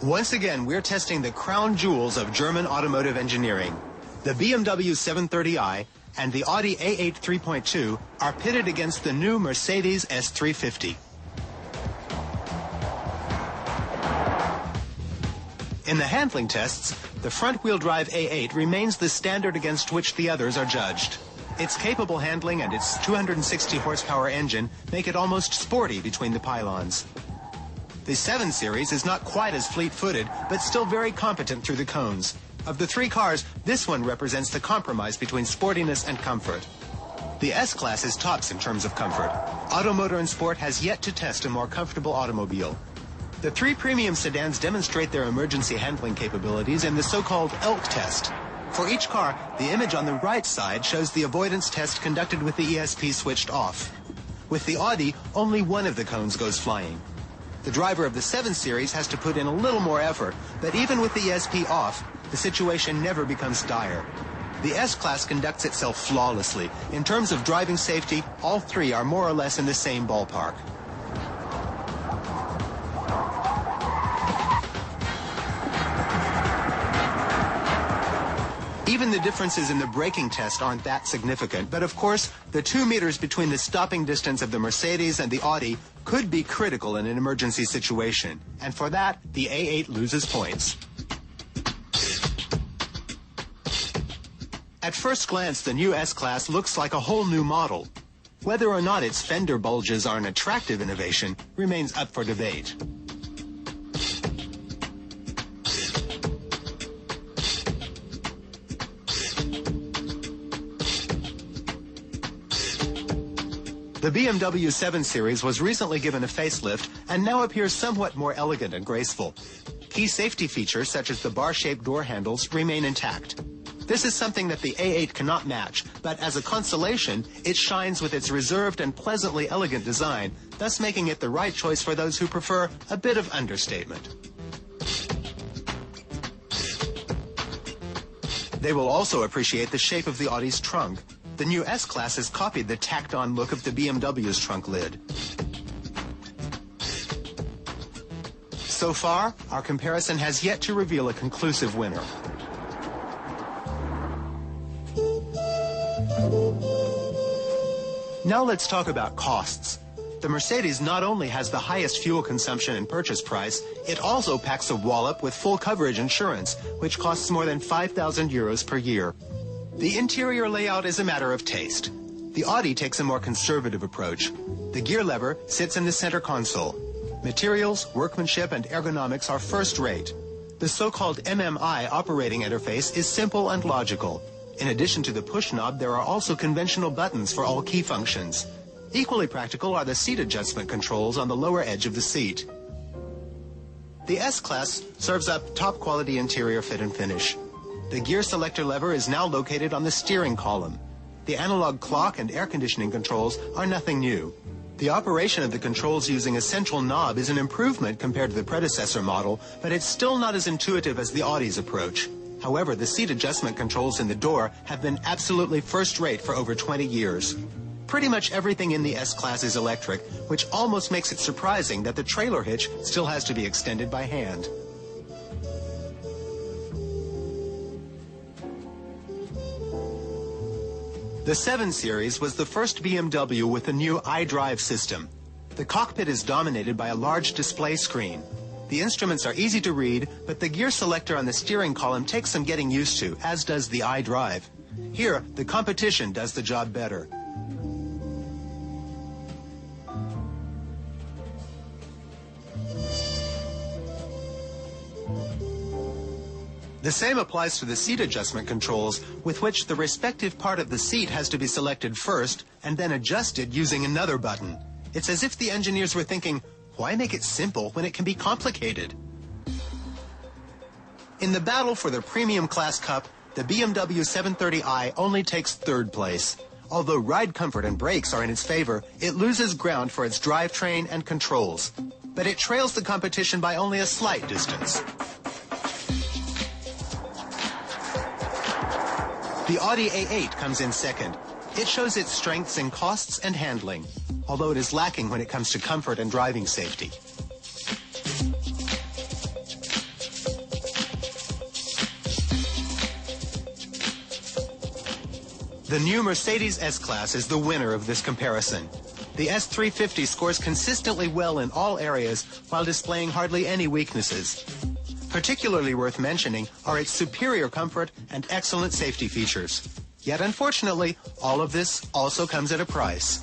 Once again, we're testing the crown jewels of German automotive engineering. The BMW 730i and the Audi A8 3.2 are pitted against the new Mercedes S350. In the handling tests, the front-wheel drive A8 remains the standard against which the others are judged. Its capable handling and its 260 horsepower engine make it almost sporty between the pylons. The 7 Series is not quite as fleet-footed, but still very competent through the cones. Of the three cars, this one represents the compromise between sportiness and comfort. The S-Class is tops in terms of comfort. Automotor and Sport has yet to test a more comfortable automobile. The three premium sedans demonstrate their emergency handling capabilities in the so-called ELK test. For each car, the image on the right side shows the avoidance test conducted with the ESP switched off. With the Audi, only one of the cones goes flying. The driver of the 7 Series has to put in a little more effort, but even with the ESP off, the situation never becomes dire. The S-Class conducts itself flawlessly. In terms of driving safety, all three are more or less in the same ballpark. Even the differences in the braking test aren't that significant, but of course, the 2 meters between the stopping distance of the Mercedes and the Audi could be critical in an emergency situation, and for that, the A8 loses points. At first glance, the new S-Class looks like a whole new model. Whether or not its fender bulges are an attractive innovation remains up for debate. The BMW 7 Series was recently given a facelift and now appears somewhat more elegant and graceful. Key safety features such as the bar-shaped door handles remain intact. This is something that the A8 cannot match, but as a consolation, it shines with its reserved and pleasantly elegant design, thus making it the right choice for those who prefer a bit of understatement. They will also appreciate the shape of the Audi's trunk. The new S-Class has copied the tacked-on look of the BMW's trunk lid. So far, our comparison has yet to reveal a conclusive winner. Now let's talk about costs. The Mercedes not only has the highest fuel consumption and purchase price, it also packs a wallop with full coverage insurance, which costs more than 5,000 euros per year. The interior layout is a matter of taste. The Audi takes a more conservative approach. The gear lever sits in the center console. Materials, workmanship, and ergonomics are first-rate. The so-called MMI operating interface is simple and logical. In addition to the push knob, there are also conventional buttons for all key functions. Equally practical are the seat adjustment controls on the lower edge of the seat. The S-Class serves up top-quality interior fit and finish. The gear selector lever is now located on the steering column. The analog clock and air conditioning controls are nothing new. The operation of the controls using a central knob is an improvement compared to the predecessor model, but it's still not as intuitive as the Audi's approach. However, the seat adjustment controls in the door have been absolutely first-rate for over 20 years. Pretty much everything in the S-Class is electric, which almost makes it surprising that the trailer hitch still has to be extended by hand. The 7 Series was the first BMW with the new iDrive system. The cockpit is dominated by a large display screen. The instruments are easy to read, but the gear selector on the steering column takes some getting used to, as does the iDrive. Here, the competition does the job better. The same applies to the seat adjustment controls, with which the respective part of the seat has to be selected first and then adjusted using another button. It's as if the engineers were thinking, why make it simple when it can be complicated? In the battle for the Premium Class Cup, the BMW 730i only takes 3rd place. Although ride comfort and brakes are in its favor, it loses ground for its drivetrain and controls. But it trails the competition by only a slight distance. The Audi A8 comes in second. It shows its strengths in costs and handling, although it is lacking when it comes to comfort and driving safety. The new Mercedes S-Class is the winner of this comparison. The S350 scores consistently well in all areas while displaying hardly any weaknesses. Particularly worth mentioning are its superior comfort and excellent safety features. Yet unfortunately, all of this also comes at a price.